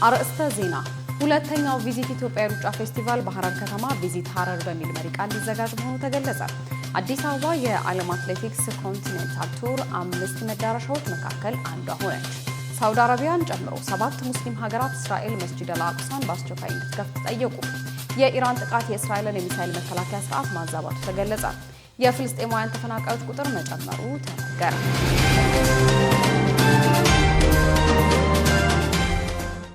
አርዕስተ ዜና ሁለተኛው ቪዚት ኢትዮጵያ የሩጫ ፌስቲቫል በሐረር ከተማ ቪዚት ሐረር በሚል መሪ ቃል ሊዘጋጅ መሆኑ ተገለጸ። አዲስ አበባ የዓለም አትሌቲክስ ኮንቲኔንታል ቱር 5 መዳረሻዎች መካከል አንዷ ሆነች። ሳውዲ አረቢያን ጨምሮ 7 ሙስሊም ሀገራት እስራኤል መስጂድ አል-አቅሳን በአስቸኳይ እንድትከፍት ጠየቁ። የኢራን ጥቃት የእስራኤልን የሚሳኤል መከላከያ ስርዓት ማዛባቱ ተገለጸ። የፍልስጤማውያን ተፈናቃዮች ቁጥር መጨመሩ ተነገረ።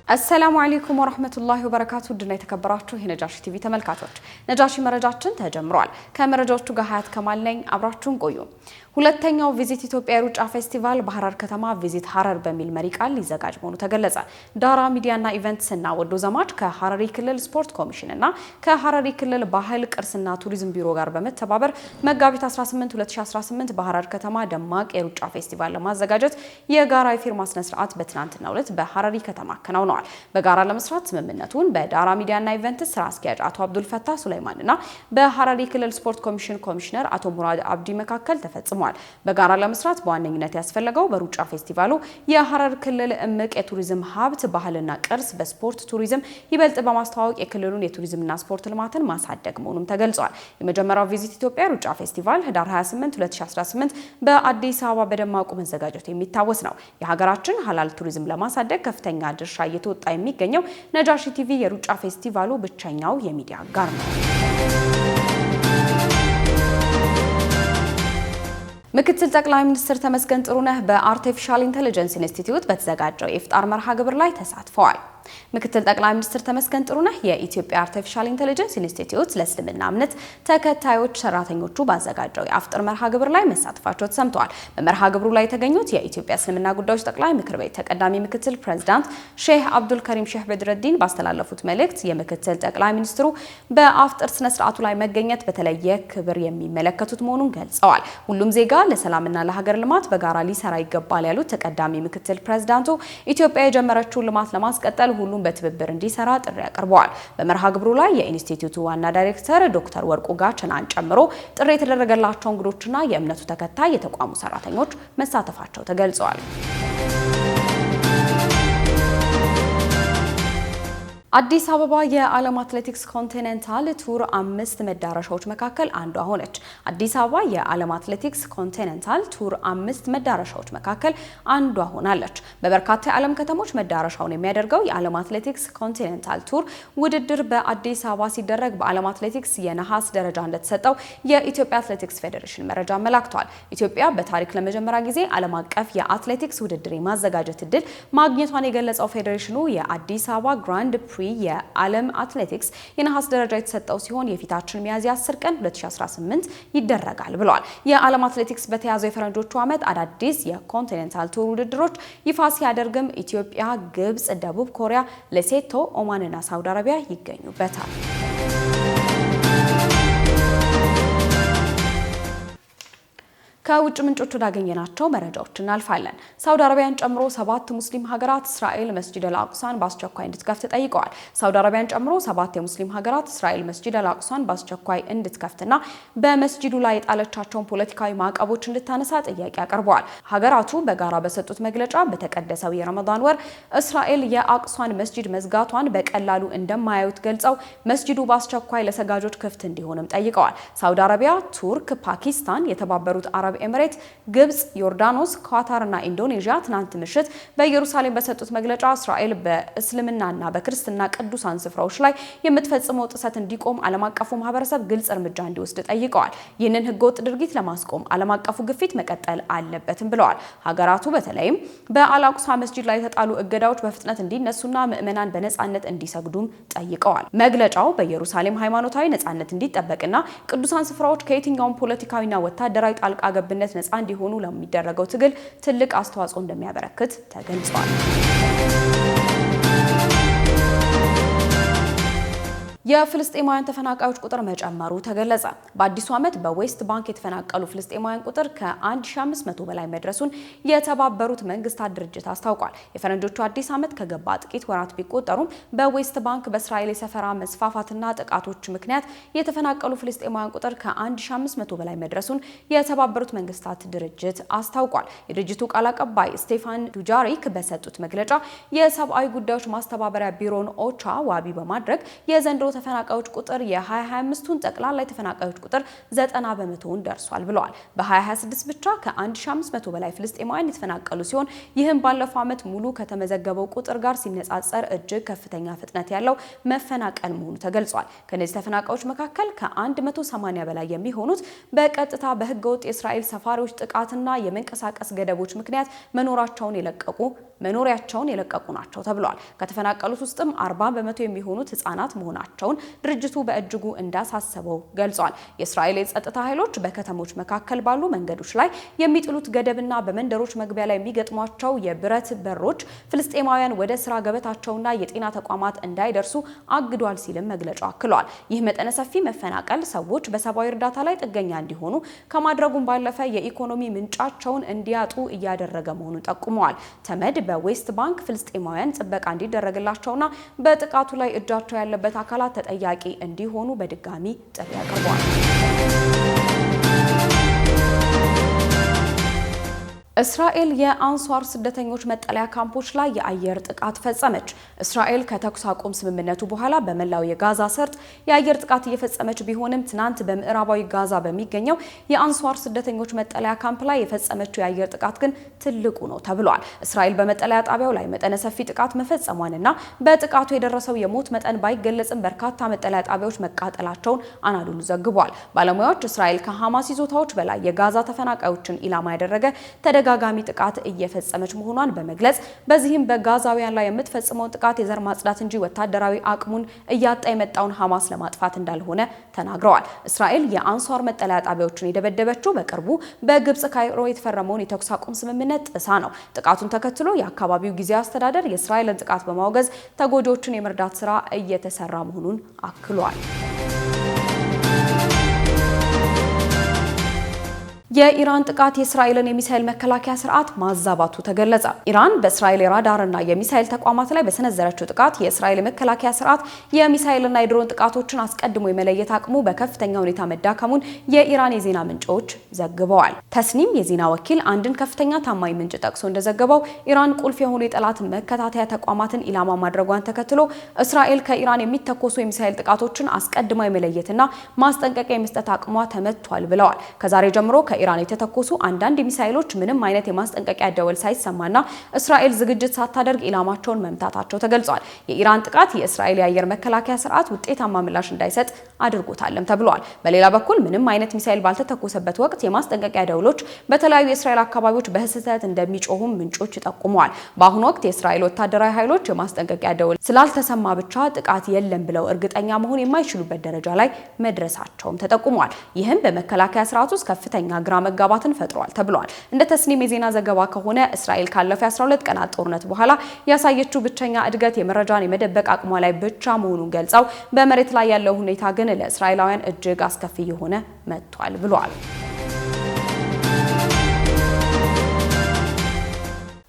አሰላሙ አለይኩም ወራህመቱላሂ ወበረካቱ። ድና የተከበራችሁ የነጃሺ ቲቪ ተመልካቾች ነጃሺ መረጃችን ተጀምሯል። ከመረጃዎቹ ጋር ሀያት ከማል ነኝ። አብራችሁን ቆዩ። ሁለተኛው ቪዚት ኢትዮጵያ የሩጫ ፌስቲቫል በሐረር ከተማ ቪዚት ሐረር በሚል መሪ ቃል ሊዘጋጅ መሆኑ ተገለጸ። ዳራ ሚዲያና ኢቨንትስ እና ወዶ ዘማች ከሐረሪ ክልል ስፖርት ኮሚሽን እና ከሐረሪ ክልል ባህል ቅርስና ቱሪዝም ቢሮ ጋር በመተባበር መጋቢት 18 2018 በሐረር ከተማ ደማቅ የሩጫ ፌስቲቫል ለማዘጋጀት የጋራ የፊርማ ስነ ስርዓት በትናንትናው ዕለት በሐረሪ ከተማ አከናውነዋል። በጋራ ለመስራት ስምምነቱን በዳራ ሚዲያና ኢቨንትስ ስራ አስኪያጅ አቶ አብዱል ፈታህ ሱለይማን እና በሐረሪ ክልል ስፖርት ኮሚሽን ኮሚሽነር አቶ ሙራድ አብዲ መካከል ተፈጽሟል። በጋራ ለመስራት በዋነኝነት ያስፈልገው በሩጫ ፌስቲቫሉ የሐረር ክልል እምቅ የቱሪዝም ሀብት ባህልና ቅርስ በስፖርት ቱሪዝም ይበልጥ በማስተዋወቅ የክልሉን የቱሪዝምና ስፖርት ልማትን ማሳደግ መሆኑም ተገልጿል። የመጀመሪያው ቪዚት ኢትዮጵያ ሩጫ ፌስቲቫል ህዳር 28 2018 በአዲስ አበባ በደማቁ መዘጋጀቱ የሚታወስ ነው። የሀገራችን ሀላል ቱሪዝም ለማሳደግ ከፍተኛ ድርሻ እየተወጣ የሚገኘው ነጃሺ ቲቪ የሩጫ ፌስቲቫሉ ብቸኛው የሚዲያ አጋር ነው። ምክትል ጠቅላይ ሚኒስትር ተመስገን ጥሩነህ በአርቲፊሻል ኢንተለጀንስ ኢንስቲትዩት በተዘጋጀው የኢፍጣር መርሃ ግብር ላይ ተሳትፈዋል። ምክትል ጠቅላይ ሚኒስትር ተመስገን ጥሩነህ የኢትዮጵያ አርቲፊሻል ኢንተለጀንስ ኢንስቲትዩት ለእስልምና እምነት ተከታዮች ሰራተኞቹ ባዘጋጀው የኢፍጣር መርሃ ግብር ላይ መሳተፋቸው ተሰምተዋል። በመርሃ ግብሩ ላይ የተገኙት የኢትዮጵያ እስልምና ጉዳዮች ጠቅላይ ምክር ቤት ተቀዳሚ ምክትል ፕሬዝዳንት ሼህ አብዱል ከሪም ሼህ በድረዲን ባስተላለፉት መልእክት የምክትል ጠቅላይ ሚኒስትሩ በኢፍጣር ስነ ስርዓቱ ላይ መገኘት በተለየ ክብር የሚመለከቱት መሆኑን ገልጸዋል። ሁሉም ዜጋ ለሰላምና ለሀገር ልማት በጋራ ሊሰራ ይገባል ያሉት ተቀዳሚ ምክትል ፕሬዝዳንቱ ኢትዮጵያ የጀመረችውን ልማት ለማስቀጠል ሁሉም በትብብር እንዲሰራ ጥሪ አቅርበዋል። በመርሃ ግብሩ ላይ የኢንስቲትዩቱ ዋና ዳይሬክተር ዶክተር ወርቁ ጋቸናን ጨምሮ ጥሪ የተደረገላቸው እንግዶችና የእምነቱ ተከታይ የተቋሙ ሰራተኞች መሳተፋቸው ተገልጸዋል። አዲስ አበባ የዓለም አትሌቲክስ ኮንቲኔንታል ቱር 5 መዳረሻዎች መካከል አንዷ ሆነች። አዲስ አበባ የዓለም አትሌቲክስ ኮንቲኔንታል ቱር 5 መዳረሻዎች መካከል አንዷ ሆናለች። በበርካታ የዓለም ከተሞች መዳረሻውን የሚያደርገው የዓለም አትሌቲክስ ኮንቲኔንታል ቱር ውድድር በአዲስ አበባ ሲደረግ በዓለም አትሌቲክስ የነሐስ ደረጃ እንደተሰጠው የኢትዮጵያ አትሌቲክስ ፌዴሬሽን መረጃ አመላክቷል። ኢትዮጵያ በታሪክ ለመጀመሪያ ጊዜ ዓለም አቀፍ የአትሌቲክስ ውድድር የማዘጋጀት እድል ማግኘቷን የገለጸው ፌዴሬሽኑ የአዲስ አበባ ግራንድ ፕሪ የዓለም አትሌቲክስ የነሐስ ደረጃ የተሰጠው ሲሆን የፊታችን ሚያዝያ 10 ቀን 2018 ይደረጋል ብለዋል። የዓለም አትሌቲክስ በተያዘው የፈረንጆቹ ዓመት አዳዲስ የኮንቲኔንታል ቱር ውድድሮች ይፋ ሲያደርግም ኢትዮጵያ፣ ግብጽ፣ ደቡብ ኮሪያ፣ ሌሴቶ፣ ኦማንና ሳውዲ አረቢያ ይገኙበታል። ከውጭ ምንጮች ወዳገኘናቸው መረጃዎች እናልፋለን። ሳውዲ አረቢያን ጨምሮ 7 ሙስሊም ሀገራት እስራኤል መስጂድ አል-አቅሳን በአስቸኳይ እንድትከፍት ጠይቀዋል። ሳውዲ አረቢያን ጨምሮ 7 የሙስሊም ሀገራት እስራኤል መስጂድ አል-አቅሳን በአስቸኳይ እንድትከፍትና በመስጂዱ ላይ የጣለቻቸውን ፖለቲካዊ ማዕቀቦች እንድታነሳ ጥያቄ አቅርበዋል። ሀገራቱ በጋራ በሰጡት መግለጫ በተቀደሰው የረመዳን ወር እስራኤል የአቅሷን መስጂድ መዝጋቷን በቀላሉ እንደማያዩት ገልጸው መስጂዱ በአስቸኳይ ለሰጋጆች ክፍት እንዲሆንም ጠይቀዋል። ሳውዲ አረቢያ፣ ቱርክ፣ ፓኪስታን፣ የተባበሩት አረብ ኤምሬት፣ ግብጽ፣ ዮርዳኖስ፣ ኳታርና ኢንዶኔዥያ ትናንት ምሽት በኢየሩሳሌም በሰጡት መግለጫ እስራኤል በእስልምናና በክርስትና ቅዱሳን ስፍራዎች ላይ የምትፈጽመው ጥሰት እንዲቆም ዓለም አቀፉ ማህበረሰብ ግልጽ እርምጃ እንዲወስድ ጠይቀዋል። ይህንን ህገወጥ ድርጊት ለማስቆም ዓለም አቀፉ ግፊት መቀጠል አለበትም ብለዋል። ሀገራቱ በተለይም በአል-አቅሳ መስጂድ ላይ የተጣሉ እገዳዎች በፍጥነት እንዲነሱና ምዕመናን በነጻነት እንዲሰግዱም ጠይቀዋል። መግለጫው በኢየሩሳሌም ሃይማኖታዊ ነጻነት እንዲጠበቅና ቅዱሳን ስፍራዎች ከየትኛውም ፖለቲካዊና ወታደራዊ ጣልቃ ገብነት ነጻ እንዲሆኑ ለሚደረገው ትግል ትልቅ አስተዋጽኦ እንደሚያበረክት ተገልጿል። የፍልስጤማውያን ተፈናቃዮች ቁጥር መጨመሩ ተገለጸ። በአዲሱ ዓመት በዌስት ባንክ የተፈናቀሉ ፍልስጤማውያን ቁጥር ከ1500 በላይ መድረሱን የተባበሩት መንግስታት ድርጅት አስታውቋል። የፈረንጆቹ አዲስ ዓመት ከገባ ጥቂት ወራት ቢቆጠሩም በዌስት ባንክ በእስራኤል የሰፈራ መስፋፋትና ጥቃቶች ምክንያት የተፈናቀሉ ፍልስጤማውያን ቁጥር ከ1500 በላይ መድረሱን የተባበሩት መንግስታት ድርጅት አስታውቋል። የድርጅቱ ቃል አቀባይ ስቴፋን ዱጃሪክ በሰጡት መግለጫ የሰብአዊ ጉዳዮች ማስተባበሪያ ቢሮን ኦቻ ዋቢ በማድረግ የዘንድሮ ተፈናቃዮች ቁጥር የ2025ቱን ጠቅላላ የተፈናቃዮች ቁጥር 90% ደርሷል ብለዋል። በ2026 ብቻ ከ1500 በላይ ፍልስጤማውያን የተፈናቀሉ ሲሆን ይህም ባለፈው ዓመት ሙሉ ከተመዘገበው ቁጥር ጋር ሲነጻጸር እጅግ ከፍተኛ ፍጥነት ያለው መፈናቀል መሆኑ ተገልጿል። ከነዚህ ተፈናቃዮች መካከል ከ180 በላይ የሚሆኑት በቀጥታ በህገወጥ የእስራኤል ሰፋሪዎች ጥቃትና የመንቀሳቀስ ገደቦች ምክንያት መኖሪያቸውን የለቀቁ ናቸው ተብሏል። ከተፈናቀሉት ውስጥም 40% የሚሆኑት ህጻናት መሆናቸውን ድርጅቱ በእጅጉ እንዳሳሰበው ገልጿል። የእስራኤል የጸጥታ ኃይሎች በከተሞች መካከል ባሉ መንገዶች ላይ የሚጥሉት ገደብና በመንደሮች መግቢያ ላይ የሚገጥሟቸው የብረት በሮች ፍልስጤማውያን ወደ ስራ ገበታቸውና የጤና ተቋማት እንዳይደርሱ አግዷል ሲልም መግለጫው አክሏል። ይህ መጠነ ሰፊ መፈናቀል ሰዎች በሰብአዊ እርዳታ ላይ ጥገኛ እንዲሆኑ ከማድረጉም ባለፈ የኢኮኖሚ ምንጫቸውን እንዲያጡ እያደረገ መሆኑን ጠቁመዋል። ተመድ በዌስት ባንክ ፍልስጤማውያን ጥበቃ እንዲደረግላቸውና በጥቃቱ ላይ እጃቸው ያለበት አካላት ተጠያቂ እንዲሆኑ በድጋሚ ጥሪ አቅርበዋል። እስራኤል የአንሷር ስደተኞች መጠለያ ካምፖች ላይ የአየር ጥቃት ፈጸመች። እስራኤል ከተኩስ አቁም ስምምነቱ በኋላ በመላው የጋዛ ሰርጥ የአየር ጥቃት እየፈጸመች ቢሆንም ትናንት በምዕራባዊ ጋዛ በሚገኘው የአንሷር ስደተኞች መጠለያ ካምፕ ላይ የፈጸመችው የአየር ጥቃት ግን ትልቁ ነው ተብሏል። እስራኤል በመጠለያ ጣቢያው ላይ መጠነ ሰፊ ጥቃት መፈጸሟንና በጥቃቱ የደረሰው የሞት መጠን ባይገለጽም በርካታ መጠለያ ጣቢያዎች መቃጠላቸውን አናዶሉ ዘግቧል። ባለሙያዎች እስራኤል ከሐማስ ይዞታዎች በላይ የጋዛ ተፈናቃዮችን ኢላማ ያደረገ ተደጋጋሚ ጥቃት እየፈጸመች መሆኗን በመግለጽ በዚህም በጋዛውያን ላይ የምትፈጽመውን ጥቃት የዘር ማጽዳት እንጂ ወታደራዊ አቅሙን እያጣ የመጣውን ሐማስ ለማጥፋት እንዳልሆነ ተናግረዋል። እስራኤል የአንሷር መጠለያ ጣቢያዎችን የደበደበችው በቅርቡ በግብጽ ካይሮ የተፈረመውን የተኩስ አቁም ስምምነት ጥሳ ነው። ጥቃቱን ተከትሎ የአካባቢው ጊዜያዊ አስተዳደር የእስራኤልን ጥቃት በማውገዝ ተጎጂዎችን የመርዳት ስራ እየተሰራ መሆኑን አክሏል። የኢራን ጥቃት የእስራኤልን የሚሳኤል መከላከያ ስርዓት ማዛባቱ ተገለጸ። ኢራን በእስራኤል የራዳርና የሚሳኤል ተቋማት ላይ በሰነዘረችው ጥቃት የእስራኤል መከላከያ ስርዓት የሚሳኤልና የድሮን ጥቃቶችን አስቀድሞ የመለየት አቅሙ በከፍተኛ ሁኔታ መዳከሙን የኢራን የዜና ምንጮች ዘግበዋል። ተስኒም የዜና ወኪል አንድን ከፍተኛ ታማኝ ምንጭ ጠቅሶ እንደዘገበው ኢራን ቁልፍ የሆኑ የጠላት መከታተያ ተቋማትን ኢላማ ማድረጓን ተከትሎ እስራኤል ከኢራን የሚተኮሱ የሚሳኤል ጥቃቶችን አስቀድማ የመለየትና ማስጠንቀቂያ የመስጠት አቅሟ ተመቷል ብለዋል። ከዛሬ ጀምሮ ኢራን የተተኮሱ አንዳንድ ሚሳኤሎች ምንም አይነት የማስጠንቀቂያ ደወል ሳይሰማና እስራኤል ዝግጅት ሳታደርግ ኢላማቸውን መምታታቸው ተገልጿል። የኢራን ጥቃት የእስራኤል የአየር መከላከያ ስርዓት ውጤታማ ምላሽ እንዳይሰጥ አድርጎታልም ተብሏል። በሌላ በኩል ምንም አይነት ሚሳኤል ባልተተኮሰበት ወቅት የማስጠንቀቂያ ደወሎች በተለያዩ የእስራኤል አካባቢዎች በስህተት እንደሚጮሁም ምንጮች ይጠቁመዋል። በአሁኑ ወቅት የእስራኤል ወታደራዊ ኃይሎች የማስጠንቀቂያ ደወል ስላልተሰማ ብቻ ጥቃት የለም ብለው እርግጠኛ መሆን የማይችሉበት ደረጃ ላይ መድረሳቸውም ተጠቁሟል። ይህም በመከላከያ ስርዓት ውስጥ ከፍተኛ ግራ መጋባትን ፈጥሯል ተብሏል። እንደ ተስኒም የዜና ዘገባ ከሆነ እስራኤል ካለፈው 12 ቀናት ጦርነት በኋላ ያሳየችው ብቸኛ እድገት የመረጃን የመደበቅ አቅሟ ላይ ብቻ መሆኑን ገልጸው በመሬት ላይ ያለው ሁኔታ ግን ለእስራኤላውያን እጅግ አስከፊ የሆነ መጥቷል ብሏል።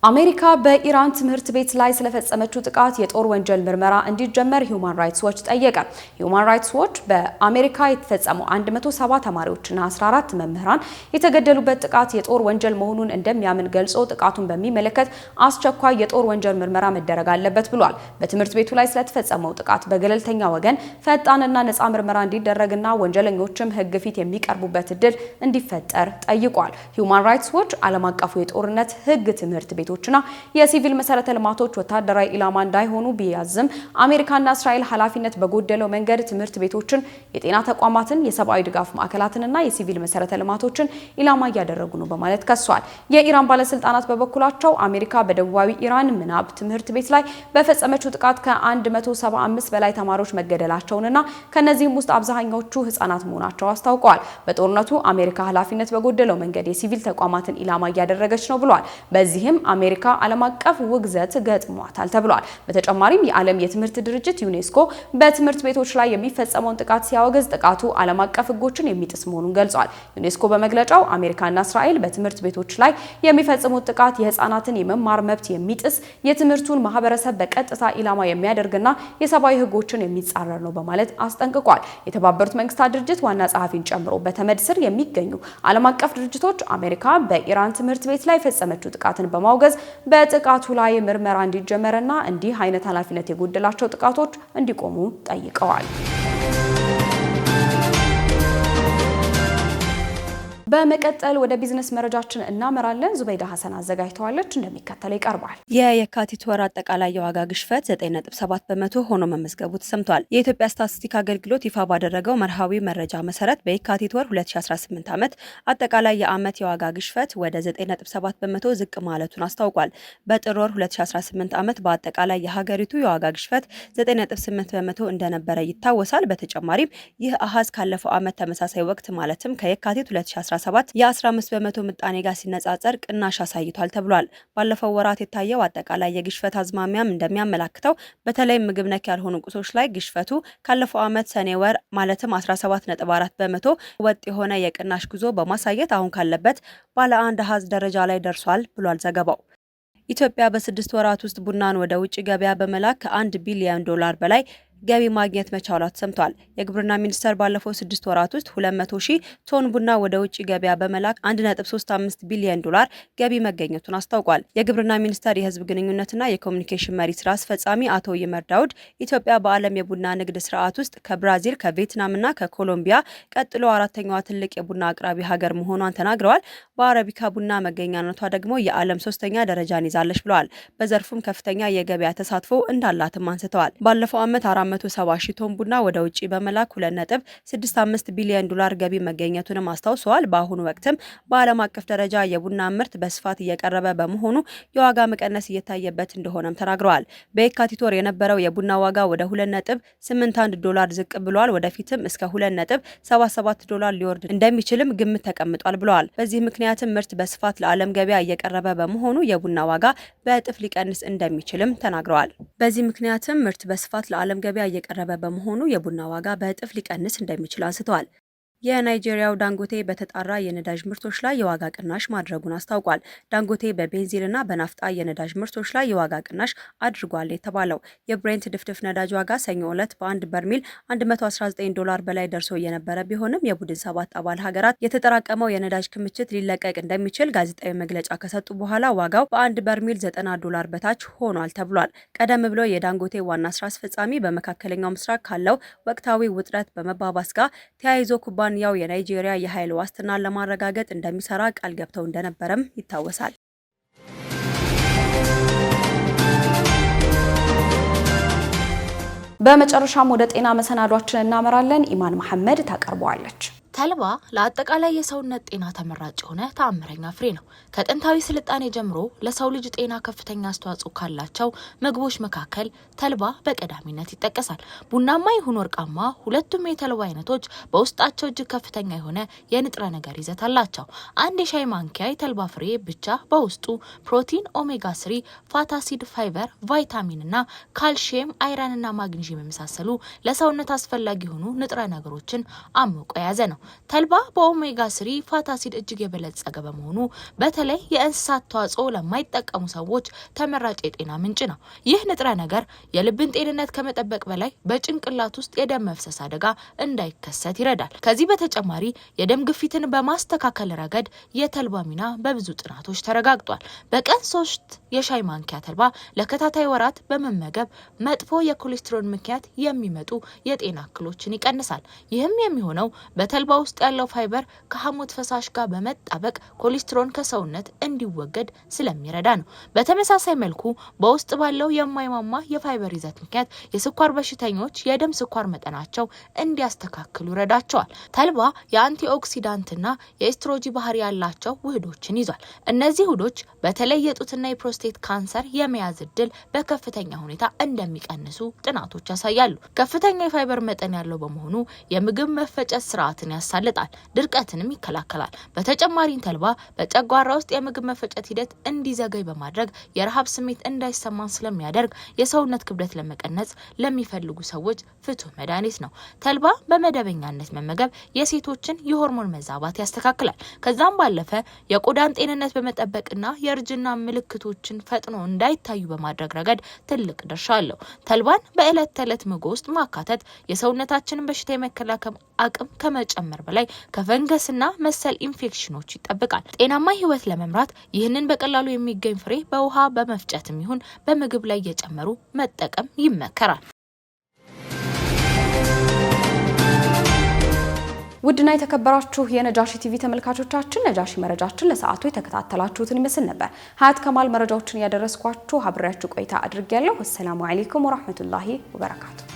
አሜሪካ በኢራን ትምህርት ቤት ላይ ስለፈጸመችው ጥቃት የጦር ወንጀል ምርመራ እንዲጀመር ሂዩማን ራይትስ ዎች ጠየቀ። ሂዩማን ራይትስ ዎች በአሜሪካ የተፈጸመው 170 ተማሪዎችና 14 መምህራን የተገደሉበት ጥቃት የጦር ወንጀል መሆኑን እንደሚያምን ገልጾ ጥቃቱን በሚመለከት አስቸኳይ የጦር ወንጀል ምርመራ መደረግ አለበት ብሏል። በትምህርት ቤቱ ላይ ስለተፈጸመው ጥቃት በገለልተኛ ወገን ፈጣንና ነፃ ምርመራ እንዲደረግና ወንጀለኞችም ሕግ ፊት የሚቀርቡበት እድል እንዲፈጠር ጠይቋል። ሂዩማን ራይትስ ዎች ዓለም አቀፉ የጦርነት ሕግ ትምህርት ቤቶችና የሲቪል መሰረተ ልማቶች ወታደራዊ ኢላማ እንዳይሆኑ ቢያዝም አሜሪካና እስራኤል ኃላፊነት በጎደለው መንገድ ትምህርት ቤቶችን፣ የጤና ተቋማትን፣ የሰብአዊ ድጋፍ ማዕከላትንና የሲቪል መሰረተ ልማቶችን ኢላማ እያደረጉ ነው በማለት ከሷል። የኢራን ባለስልጣናት በበኩላቸው አሜሪካ በደቡባዊ ኢራን ምናብ ትምህርት ቤት ላይ በፈጸመችው ጥቃት ከ175 በላይ ተማሪዎች መገደላቸውንና ከነዚህም ውስጥ አብዛኛዎቹ ህጻናት መሆናቸው አስታውቀዋል። በጦርነቱ አሜሪካ ኃላፊነት በጎደለው መንገድ የሲቪል ተቋማትን ኢላማ እያደረገች ነው ብሏል። በዚህም አሜሪካ ዓለም አቀፍ ውግዘት ገጥሟታል ተብሏል። በተጨማሪም የዓለም የትምህርት ድርጅት ዩኔስኮ በትምህርት ቤቶች ላይ የሚፈጸመውን ጥቃት ሲያወግዝ ጥቃቱ ዓለም አቀፍ ሕጎችን የሚጥስ መሆኑን ገልጿል። ዩኔስኮ በመግለጫው አሜሪካና እስራኤል በትምህርት ቤቶች ላይ የሚፈጽሙት ጥቃት የህፃናትን የመማር መብት የሚጥስ የትምህርቱን ማህበረሰብ በቀጥታ ኢላማ የሚያደርግና የሰብአዊ ሕጎችን የሚጻረር ነው በማለት አስጠንቅቋል። የተባበሩት መንግስታት ድርጅት ዋና ጸሐፊን ጨምሮ በተመድ ስር የሚገኙ ዓለም አቀፍ ድርጅቶች አሜሪካ በኢራን ትምህርት ቤት ላይ የፈጸመችው ጥቃትን በማውገዝ በጥቃቱ ላይ ምርመራ እንዲጀመርና እንዲህ አይነት ኃላፊነት የጎደላቸው ጥቃቶች እንዲቆሙ ጠይቀዋል። በመቀጠል ወደ ቢዝነስ መረጃችን እናመራለን። ዙበይዳ ሐሰን አዘጋጅተዋለች፣ እንደሚከተለው ይቀርባል። የካቲት ወር አጠቃላይ የዋጋ ግሽበት 9.7% ሆኖ መመዝገቡ ተሰምቷል። የኢትዮጵያ ስታቲስቲክስ አገልግሎት ይፋ ባደረገው መርሃዊ መረጃ መሰረት በየካቲት ወር 2018 ዓመት አጠቃላይ የዓመት የዋጋ ግሽበት ወደ 9.7% ዝቅ ማለቱን አስታውቋል። በጥር ወር 2018 ዓመት በአጠቃላይ የሀገሪቱ የዋጋ ግሽበት 9.8% እንደነበረ ይታወሳል። በተጨማሪም ይህ አሃዝ ካለፈው ዓመት ተመሳሳይ ወቅት ማለትም ከየካቲት 2017 የ15% ምጣኔ ጋር ሲነጻጸር ቅናሽ አሳይቷል ተብሏል። ባለፈው ወራት የታየው አጠቃላይ የግሽበት አዝማሚያም እንደሚያመላክተው በተለይ ምግብ ነክ ያልሆኑ ቁሶች ላይ ግሽበቱ ካለፈው ዓመት ሰኔ ወር ማለትም 17.4% ወጥ የሆነ የቅናሽ ጉዞ በማሳየት አሁን ካለበት ባለ አንድ አሃዝ ደረጃ ላይ ደርሷል ብሏል ዘገባው። ኢትዮጵያ በ6 ወራት ውስጥ ቡናን ወደ ውጭ ገበያ በመላክ ከ1 ቢሊዮን ዶላር በላይ ገቢ ማግኘት መቻሏ ተሰምቷል። የግብርና ሚኒስቴር ባለፈው 6 ወራት ውስጥ 200,000 ቶን ቡና ወደ ውጭ ገበያ በመላክ 1.35 ቢሊዮን ዶላር ገቢ መገኘቱን አስታውቋል። የግብርና ሚኒስቴር የህዝብ ግንኙነትና የኮሚኒኬሽን መሪ ስራ አስፈጻሚ አቶ ይመር ዳውድ ኢትዮጵያ በዓለም የቡና ንግድ ስርዓት ውስጥ ከብራዚል፣ ከቪየትናምና ከኮሎምቢያ ቀጥሎ አራተኛዋ ትልቅ የቡና አቅራቢ ሀገር መሆኗን ተናግረዋል። በአረቢካ ቡና መገኛነቷ ደግሞ የዓለም 3ኛ ደረጃን ይዛለች ብለዋል። በዘርፉም ከፍተኛ የገበያ ተሳትፎ እንዳላትም አንስተዋል። ባለፈው ዓመት 470,000 ቶን ቡና ወደ ውጪ በመላክ 2.65 ቢሊዮን ዶላር ገቢ መገኘቱንም አስታውሰዋል። በአሁኑ ወቅትም በዓለም አቀፍ ደረጃ የቡና ምርት በስፋት እየቀረበ በመሆኑ የዋጋ መቀነስ እየታየበት እንደሆነም ተናግረዋል። በየካቲት ወር የነበረው የቡና ዋጋ ወደ 2.81 ዶላር ዝቅ ብሏል። ወደፊትም እስከ 2.77 ዶላር ሊወርድ እንደሚችልም ግምት ተቀምጧል ብለዋል። በዚህ ምክንያትም ምርት በስፋት ለዓለም ገበያ እየቀረበ በመሆኑ የቡና ዋጋ በእጥፍ ሊቀንስ እንደሚችልም ተናግረዋል። በዚህ ምክንያትም ምርት በስፋት ለዓለም ገበያ እየቀረበ በመሆኑ የቡና ዋጋ በእጥፍ ሊቀንስ እንደሚችል አንስተዋል። የናይጄሪያው ዳንጎቴ በተጣራ የነዳጅ ምርቶች ላይ የዋጋ ቅናሽ ማድረጉን አስታውቋል። ዳንጎቴ በቤንዚንና በናፍጣ የነዳጅ ምርቶች ላይ የዋጋ ቅናሽ አድርጓል የተባለው የብሬንት ድፍድፍ ነዳጅ ዋጋ ሰኞ ዕለት በአንድ በርሜል $119 በላይ ደርሶ የነበረ ቢሆንም የቡድን 7 አባል ሀገራት የተጠራቀመው የነዳጅ ክምችት ሊለቀቅ እንደሚችል ጋዜጣዊ መግለጫ ከሰጡ በኋላ ዋጋው በአንድ በርሜል $90 በታች ሆኗል ተብሏል። ቀደም ብሎ የዳንጎቴ ዋና ስራ አስፈጻሚ በመካከለኛው ምስራቅ ካለው ወቅታዊ ውጥረት በመባባስ ጋር ተያይዞ ኩባንያው የናይጄሪያ የኃይል ዋስትናን ለማረጋገጥ እንደሚሰራ ቃል ገብተው እንደነበረም ይታወሳል። በመጨረሻም ወደ ጤና መሰናዷችን እናመራለን። ኢማን መሐመድ ታቀርበዋለች። ተልባ ለአጠቃላይ የሰውነት ጤና ተመራጭ የሆነ ተአምረኛ ፍሬ ነው። ከጥንታዊ ስልጣኔ ጀምሮ ለሰው ልጅ ጤና ከፍተኛ አስተዋጽኦ ካላቸው ምግቦች መካከል ተልባ በቀዳሚነት ይጠቀሳል። ቡናማ ይሁን ወርቃማ ሁለቱም የተልባ አይነቶች በውስጣቸው እጅግ ከፍተኛ የሆነ የንጥረ ነገር ይዘት አላቸው። አንድ የሻይ ማንኪያ የተልባ ፍሬ ብቻ በውስጡ ፕሮቲን፣ ኦሜጋ 3 ፋት አሲድ፣ ፋይበር፣ ቫይታሚን እና ካልሲየም፣ አይረን እና ማግኒዥየም የመሳሰሉ ለሰውነት አስፈላጊ የሆኑ ንጥረ ነገሮችን አምቆ የያዘ ነው። ተልባ በኦሜጋ 3 ፋት አሲድ እጅግ የበለጸገ በመሆኑ በተለይ የእንስሳት ተዋጽኦ ለማይጠቀሙ ሰዎች ተመራጭ የጤና ምንጭ ነው። ይህ ንጥረ ነገር የልብን ጤንነት ከመጠበቅ በላይ በጭንቅላት ውስጥ የደም መፍሰስ አደጋ እንዳይከሰት ይረዳል። ከዚህ በተጨማሪ የደም ግፊትን በማስተካከል ረገድ የተልባ ሚና በብዙ ጥናቶች ተረጋግጧል። በቀን 3 የሻይ ማንኪያ ተልባ ለከታታይ ወራት በመመገብ መጥፎ የኮሌስትሮል ምክንያት የሚመጡ የጤና እክሎችን ይቀንሳል። ይህም የሚሆነው በተልባ ውስጥ ያለው ፋይበር ከሐሞት ፈሳሽ ጋር በመጣበቅ ኮሌስትሮል ከሰውነት እንዲወገድ ስለሚረዳ ነው። በተመሳሳይ መልኩ በውስጥ ባለው የማይማማ የፋይበር ይዘት ምክንያት የስኳር በሽተኞች የደም ስኳር መጠናቸው እንዲያስተካክሉ ይረዳቸዋል። ተልባ የአንቲኦክሲዳንትና የኤስትሮጂ ባህሪ ያላቸው ውህዶችን ይዟል። እነዚህ ውህዶች በተለይ የጡትና የፕሮስቴት ካንሰር የመያዝ እድል በከፍተኛ ሁኔታ እንደሚቀንሱ ጥናቶች ያሳያሉ። ከፍተኛ የፋይበር መጠን ያለው በመሆኑ የምግብ መፈጨት ስርዓትን ያሳልጣል፣ ድርቀትንም ይከላከላል። በተጨማሪም ተልባ በጨጓራ ውስጥ የምግብ መፈጨት ሂደት እንዲዘገይ በማድረግ የረሃብ ስሜት እንዳይሰማን ስለሚያደርግ የሰውነት ክብደት ለመቀነስ ለሚፈልጉ ሰዎች ፍቱህ መድኃኒት ነው። ተልባ በመደበኛነት መመገብ የሴቶችን የሆርሞን መዛባት ያስተካክላል። ከዛም ባለፈ የቆዳን ጤንነት በመጠበቅና የእርጅና ምልክቶችን ፈጥኖ እንዳይታዩ በማድረግ ረገድ ትልቅ ድርሻ አለው። ተልባን በዕለት ተዕለት ምግብ ውስጥ ማካተት የሰውነታችንን በሽታ የመከላከል አቅም ከመጨመር በላይ ከፈንገስና መሰል ኢንፌክሽኖች ይጠብቃል። ጤናማ ህይወት ለመምራት ይህንን በቀላሉ የሚገኝ ፍሬ በውሃ በመፍጨትም ይሁን በምግብ ላይ እየጨመሩ መጠቀም ይመከራል። ውድና የተከበራችሁ የነጃሺ ቲቪ ተመልካቾቻችን ነጃሺ መረጃችን ለሰዓቱ የተከታተላችሁትን ይመስል ነበር። ሀያት ከማል መረጃዎችን ያደረስኳችሁ አብሬያችሁ ቆይታ አድርጌያለሁ። ሰላም አለይኩም ወራህመቱላሂ ወበረካቱ።